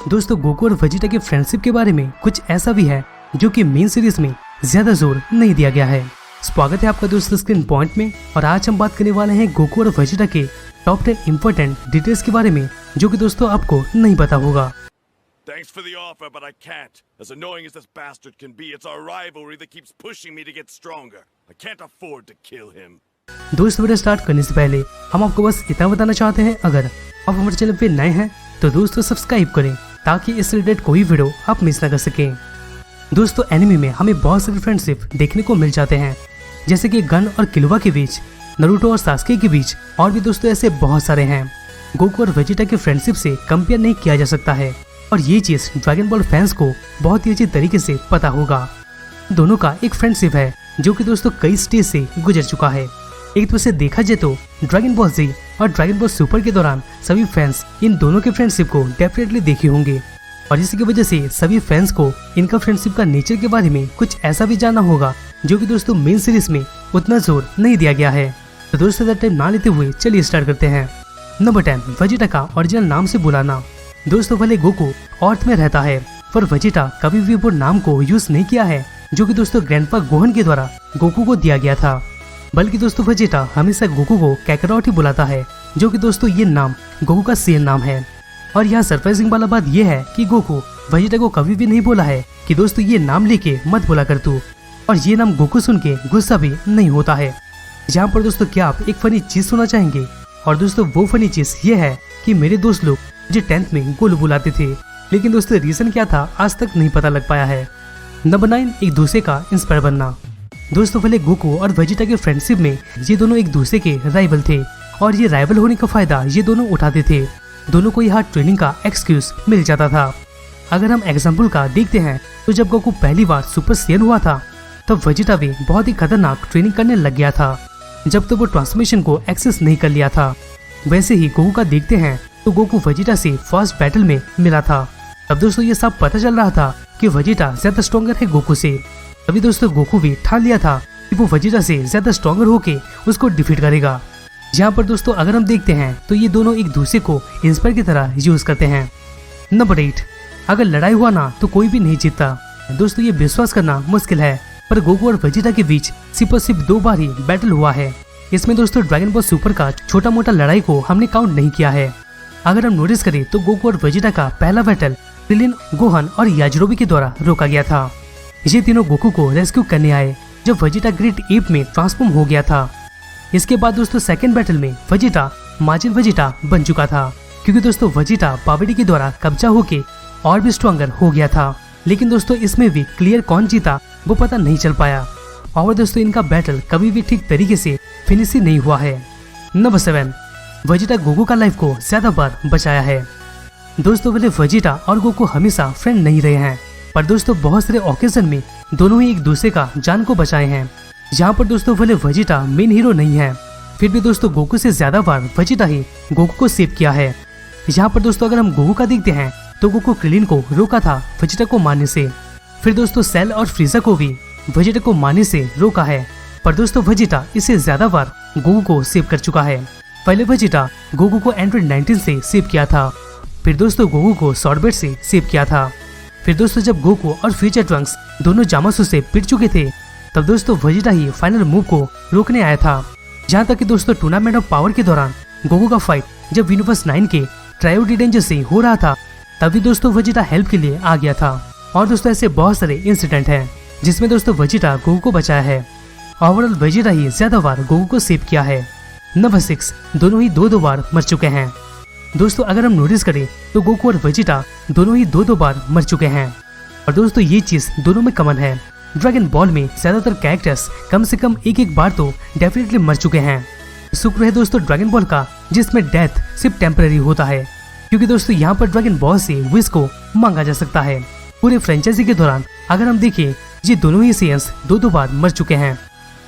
दोस्तों गोकू और वेजिटा की फ्रेंडशिप के बारे में कुछ ऐसा भी है जो कि मेन सीरीज में ज्यादा जोर नहीं दिया गया है। स्वागत है आपका दोस्तों स्क्रीन पॉइंट में, और आज हम बात करने वाले हैं गोकू और वेजिटा के टॉप 10 इंपॉर्टेंट डिटेल्स के बारे में जो कि दोस्तों आपको नहीं पता होगा। Thanks for the offer, but I can't. As annoying as this bastard can be, it's our rivalry that keeps pushing me to get stronger. I can't afford to kill him. दोस्तों वीडियो स्टार्ट करने से पहले हम आपको बस इतना बताना चाहते हैं, अगर आप हमारे चैनल पे नए हैं तो दोस्तों सब्सक्राइब करें ताकि इससे रिलेटेड कोई वीडियो आप मिस ना कर सकें। दोस्तों एनिमे में हमें बहुत सारे फ्रेंडशिप देखने को मिल जाते हैं, जैसे कि गन और किलुआ के बीच, नारुतो और सास्के के बीच, और भी दोस्तों ऐसे बहुत सारे हैं। गोकू और वेजिटा के फ्रेंडशिप से कंपेयर नहीं किया जा सकता है, और ये चीज ड्रैगन बॉल फैंस को बहुत ही अच्छी तरीके से पता होगा। दोनों का एक फ्रेंडशिप है जो कि दोस्तों कई स्टेज से गुजर चुका है। एक तो से देखा जाए तो ड्रैगन बॉल जी और ड्रैगन बॉल सुपर के दौरान सभी फैंस इन दोनों के फ्रेंडशिप को डेफिनेटली देखे होंगे, और इसी की वजह से सभी फैंस को इनका फ्रेंडशिप का नेचर के बारे में कुछ ऐसा भी जानना होगा जो कि दोस्तों मेन सीरीज में उतना जोर नहीं दिया गया है। तो दोस्तों ज्यादा टाइम ना लेते हुए चलिए स्टार्ट करते हैं। नंबर 10, वेजिटा का ओरिजिनल नाम से बुलाना। दोस्तों भले गोकू अर्थ में रहता है, पर वेजिटा कभी भी वो नाम को यूज नहीं किया है जो कि दोस्तों ग्रैंडपा गोहन के द्वारा गोकू को दिया गया था, बल्कि दोस्तों वेजिटा हमेशा गोकू को कैकरॉट ही बुलाता है, जो कि दोस्तों ये नाम गोकू का सेम नाम है। और यहाँ सरप्राइजिंग वाला बात यह है कि गोकू वेजिटा को कभी भी नहीं बोला है कि दोस्तों ये नाम लेके मत बोला कर तू, और ये नाम गोकू सुन के गुस्सा भी नहीं होता है। जहाँ पर दोस्तों क्या आप एक फनी चीज सुनना चाहेंगे, और दोस्तों वो फनी चीज ये है कि मेरे दोस्त लोग मुझे 10th में गोलू बुलाते थे, लेकिन दोस्तों रीजन क्या था आज तक नहीं पता लग पाया है। नंबर 9, एक दूसरे का इंस्पायर बनना। दोस्तों भले गोकू और वेजिटा के फ्रेंडशिप में ये दोनों एक दूसरे के राइवल थे, और ये राइवल होने का फायदा ये दोनों उठाते थे। दोनों को यहाँ ट्रेनिंग का एक्सक्यूज मिल जाता था। अगर हम एग्जाम्पल का देखते हैं तो जब गोकू पहली बार सुपर सैयन हुआ था तब वेजिटा भी बहुत ही खतरनाक ट्रेनिंग करने लग गया था, जब तो वो ट्रांसफॉर्मेशन को एक्सेस नहीं कर लिया था। वैसे ही गोकू का देखते हैं तो गोकू वेजिटा से फर्स्ट बैटल में मिला था। तब दोस्तों ये सब पता चल रहा था कि वेजिटा ज्यादा स्ट्रॉन्गर है गोकू से। तभी दोस्तों गोकू भी ठान लिया था कि वो वेजिटा से ज्यादा स्ट्रॉन्गर होके उसको डिफीट करेगा। जहाँ पर दोस्तों अगर हम देखते हैं तो ये दोनों एक दूसरे को इंस्पायर की तरह यूज करते हैं। नंबर 8, अगर लड़ाई हुआ ना तो कोई भी नहीं जीतता। दोस्तों ये विश्वास करना मुश्किल है, पर गोकू और वेजिटा के बीच सिर्फ 2 बार ही बैटल हुआ है। इसमें दोस्तों ड्रैगन बॉल सुपर का छोटा मोटा लड़ाई को हमने काउंट नहीं किया है। अगर हम नोटिस करें तो गोकू और वेजिटा का पहला बैटल क्रिलिन, गोहन और याजिरोबी के द्वारा रोका गया था। ये तीनों गोकू को रेस्क्यू करने आए जब वेजिटा ग्रेट एप में ट्रांसफॉर्म हो गया था। इसके बाद दोस्तों सेकंड बैटल में वेजिटा माजिन वेजिटा बन चुका था, क्योंकि दोस्तों वेजिटा बाबेडी के द्वारा कब्जा होके और भी स्ट्रॉन्गर हो गया था। लेकिन दोस्तों इसमें भी क्लियर कौन जीता वो पता नहीं चल पाया, और दोस्तों इनका बैटल कभी भी ठीक तरीके से फिनिश ही नहीं हुआ है। नंबर 7, वेजिटा गोकू का लाइफ को ज्यादा बार बचाया है। दोस्तों भले वेजिटा और गोकू हमेशा फ्रेंड नहीं रहे हैं, पर दोस्तों बहुत सारे ओकेजन में दोनों ही एक दूसरे का जान को बचाए हैं। जहाँ पर दोस्तों भले वेजिटा मेन हीरो नहीं है, फिर भी दोस्तों गोकू से ज्यादा बार वेजिटा ही गोकू को सेव किया है। यहाँ पर दोस्तों अगर हम गोकू का देखते हैं तो गोकू क्रिलिन को रोका था वेजिटा को मारने से, फिर दोस्तों सेल और फ्रीजा को भी वेजिटा को मारने से रोका है, पर दोस्तों वेजिटा इससे ज्यादा बार गोकू को सेव कर चुका है। पहले वेजिटा गोकू को एंड्रॉइड 19 से सेव किया था, फिर दोस्तों गोकू को शॉर्टबेट से सेव किया था, फिर दोस्तों जब गोकू और फ्यूचर ट्रंक्स दोनों जामासू से पिट चुके थे तब दोस्तों वेजिटा ही फाइनल मूव को रोकने आया था। जहाँ तक कि दोस्तों टूर्नामेंट ऑफ पावर के दौरान गोकू का फाइट जब यूनिवर्स 9 के ट्रायोडी डेंजर से हो रहा था तभी दोस्तों वेजिटा हेल्प के लिए आ गया था। और दोस्तों ऐसे बहुत सारे इंसिडेंट हैं जिसमें दोस्तों वेजिटा गोकू को बचाया है। ओवरऑल वेजिटा ही ज्यादा बार गोकू को सेव किया है। नंबर 6, दोनों ही 2 बार मर चुके हैं। दोस्तों अगर हम नोटिस करें तो गोकू और वेजिटा दोनों ही 2 बार मर चुके हैं, और दोस्तों ये चीज दोनों में कॉमन है। ड्रैगन बॉल में ज्यादातर कैरेक्टर्स कम से कम एक बार तो डेफिनेटली मर चुके हैं। शुक्र है दोस्तों ड्रैगन बॉल का जिसमें डेथ सिर्फ टेम्पररी होता है, क्योंकि दोस्तों यहाँ पर ड्रैगन बॉल से विश को मांगा जा सकता है। पूरे फ्रेंचाइजी के दौरान अगर हम देखें ये दोनों ही सेयंस 2 बार मर चुके हैं,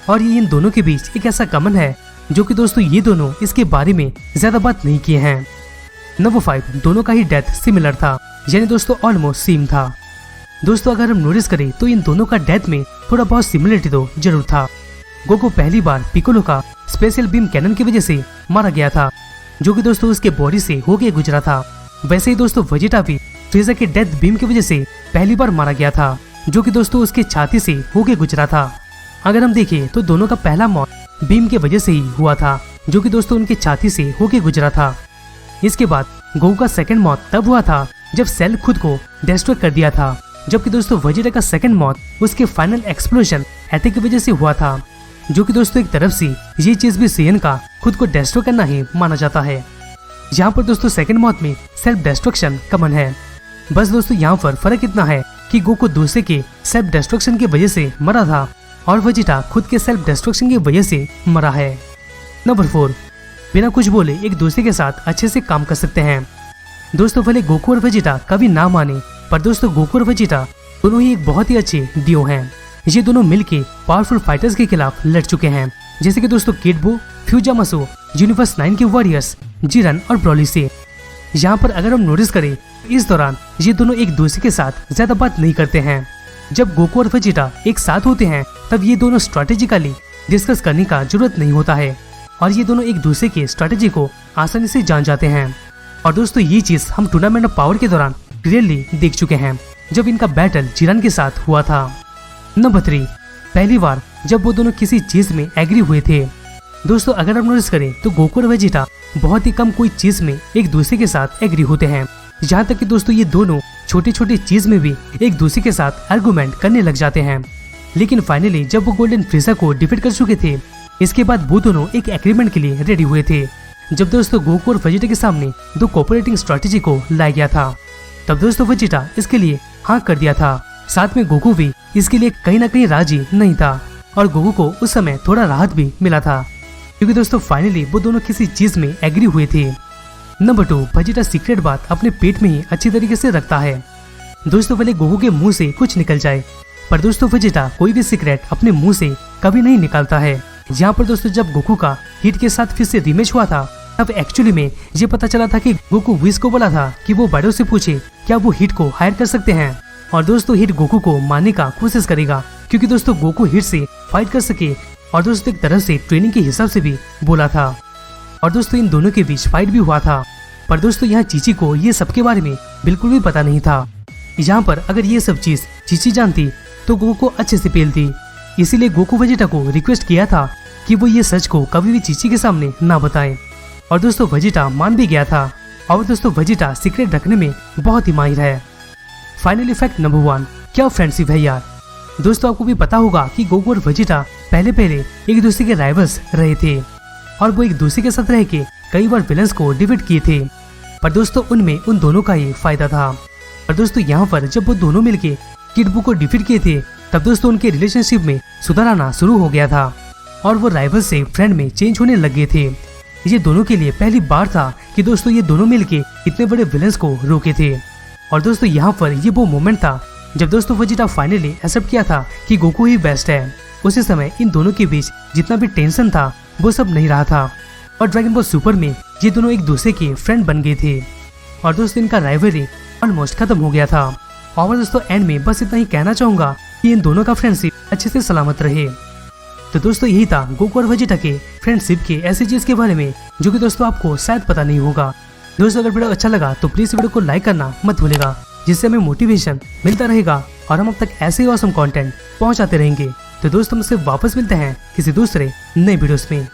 और ये इन दोनों के बीच एक ऐसा कॉमन है जो कि दोस्तों ये दोनों इसके बारे में ज्यादा बात नहीं किए हैं। नंबर 5, दोनों का ही डेथ सिमिलर था, यानी दोस्तों ऑलमोस्ट सेम था। दोस्तों अगर हम नोटिस करें तो इन दोनों का डेथ में थोड़ा बहुत सिमिलरिटी तो जरूर था। गोकू पहली बार पिकोलो का स्पेशल बीम कैनन की वजह से मारा गया था, जो कि दोस्तों उसके बॉडी से होके गुजरा था। वैसे ही दोस्तों वेजिटा भी फ्रीजा के डेथ बीम की वजह से पहली बार मारा गया था, जो कि दोस्तों उसकी छाती से होके गुजरा था। अगर हम देखें तो दोनों का पहला मौत बीम की वजह से ही हुआ था, जो कि दोस्तों उनकी छाती से होके गुजरा था। इसके बाद गोकू का सेकंड मौत तब हुआ था जब सेल खुद को डिस्ट्रॉय कर दिया था, जबकि दोस्तों वेजिटा का सेकंड मौत उसके फाइनल एक्सप्लोजन अटैक की वजह से हुआ था, जो कि दोस्तों एक तरफ से ये चीज भी सेयन का खुद को डिस्ट्रॉय करना ही माना जाता है। यहाँ पर दोस्तों सेकंड मौत में सेल्फ डिस्ट्रक्शन कॉमन है। बस दोस्तों यहाँ पर फर्क इतना है कि गोकू दूसरे के सेल्फ डिस्ट्रक्शन की वजह से मरा था और वेजिटा खुद के सेल्फ डिस्ट्रक्शन की वजह से मरा है। नंबर 4, बिना कुछ बोले एक दूसरे के साथ अच्छे से काम कर सकते हैं। दोस्तों भले गोकू और वेजिटा कभी ना माने, पर दोस्तों गोकू और वेजिटा दोनों ही एक बहुत ही अच्छे डियो हैं। ये दोनों मिलके पावरफुल फाइटर्स के खिलाफ लड़ चुके हैं, जैसे कि दोस्तों किड बू, फ्यूजामासु, यूनिवर्स 9 के वॉरियर्स, जिरन और ब्रॉली से। यहाँ पर अगर हम नोटिस करें, इस दौरान ये दोनों एक दूसरे के साथ ज्यादा बात नहीं करते हैं। जब गोकू और वेजिटा एक साथ होते हैं तब ये दोनों स्ट्रेटेजिकली डिस्कस करने का जरूरत नहीं होता है और ये दोनों एक दूसरे के स्ट्रेटेजी को आसानी से जान जाते हैं। और दोस्तों ये चीज हम टूर्नामेंट ऑफ पावर के दौरान क्लियरली देख चुके हैं, जब इनका बैटल जिरन के साथ हुआ था। नंबर 3, पहली बार जब वो दोनों किसी चीज में एग्री हुए थे। दोस्तों अगर हम नोटिस करें तो गोकू और वेजिटा बहुत ही कम कोई चीज में एक दूसरे के साथ एग्री होते हैं, जहाँ तक कि दोस्तों ये दोनों छोटी छोटी चीज में भी एक दूसरे के साथ आर्गुमेंट करने लग जाते हैं। लेकिन फाइनली जब वो गोल्डन फ्रीजा को डिफीट कर चुके थे, इसके बाद वो दोनों एक एग्रीमेंट के लिए रेडी हुए थे। जब दोस्तों गोकू और वेजिटा के सामने 2 कोऑपरेटिंग स्ट्रेटेजी को लाया गया था, तब दोस्तों वेजिटा इसके लिए हाँ कर दिया था। साथ में गोकू भी इसके लिए कहीं ना कहीं राजी नहीं था और गोकू को उस समय थोड़ा राहत भी मिला था, क्योंकि दोस्तों फाइनली वो दोनों किसी चीज में एग्री हुए थे। नंबर 2, वेजिटा सीक्रेट बात अपने पेट में ही अच्छी तरीके से रखता है। दोस्तों भले गोकू के मुंह से कुछ निकल जाए, पर दोस्तों वेजिटा कोई भी सीक्रेट अपने मुंह से कभी नहीं निकालता है। यहाँ पर दोस्तों जब गोकू का हिट के साथ फिर से रीमैच हुआ था, तब एक्चुअली में ये पता चला था कि गोकू विज को बोला था कि वो बाइडो से पूछे क्या वो हिट को हायर कर सकते हैं, और दोस्तों हिट गोकू को मारने का कोशिश करेगा, क्योंकि दोस्तों गोकू हिट से फाइट कर सके, और दोस्तों एक तरफ से ट्रेनिंग के हिसाब से भी बोला था। और दोस्तों इन दोनों के बीच फाइट भी हुआ था, पर दोस्तों यहाँ चीची को ये सब के बारे में बिल्कुल भी पता नहीं था। यहाँ पर अगर ये सब चीज चीची जानती तो गोकू को अच्छे से पेलती, इसीलिए गोकू वेजिटा को रिक्वेस्ट किया था कि वो ये सच को कभी भी चीची के सामने ना बताएं। और दोस्तों वेजिटा मान भी गया था, और दोस्तों वेजिटा सीक्रेट रखने में बहुत ही माहिर है। फाइनली फैक्ट नंबर 1, क्या फ्रेंडशिप है यार। दोस्तों आपको भी पता होगा कि गोकू और वेजिटा पहले एक दूसरे के राइवल्स रहे थे और वो एक दूसरे के साथ रह के कई बार विलन्स को डिफीट किए थे, पर दोस्तों उनमें उन दोनों का ही फायदा था। और दोस्तों यहाँ पर जब वो दोनों मिलके किड बू को डिफीट किए थे, तब दोस्तों उनके रिलेशनशिप में सुधार आना शुरू हो गया था और वो राइवल से फ्रेंड में चेंज होने लग गए थे। ये दोनों के लिए पहली बार था कि दोस्तों ये दोनों मिलके इतने बड़े विलन्स को रोके थे। और दोस्तों यहाँ पर ये वो मोमेंट था जब दोस्तों वेजिटा फाइनली एक्सेप्ट किया था कि गोकू ही बेस्ट है। उसी समय इन दोनों के बीच जितना भी टेंशन था वो सब नहीं रहा था और ड्रैगन बॉल सुपर में ये दोनों एक दूसरे के फ्रेंड बन गए थे और दोस्तों इनका राइवलरी ऑलमोस्ट खत्म हो गया था। और दोस्तों एंड में बस इतना ही कहना चाहूंगा कि इन दोनों का फ्रेंडशिप अच्छे से सलामत रहे। तो दोस्तों यही था गोकू और वेजिटा के फ्रेंडशिप के ऐसी चीज के बारे में जो कि दोस्तों आपको शायद पता नहीं होगा। दोस्तों अगर वीडियो अच्छा लगा तो प्लीज वीडियो को लाइक करना मत भूलेगा, जिससे हमें मोटिवेशन मिलता रहेगा और हम अब तक ऐसे ही ऑसम कंटेंट पहुंचाते रहेंगे। तो दोस्तों मुझसे वापस मिलते हैं किसी दूसरे नए वीडियोस में।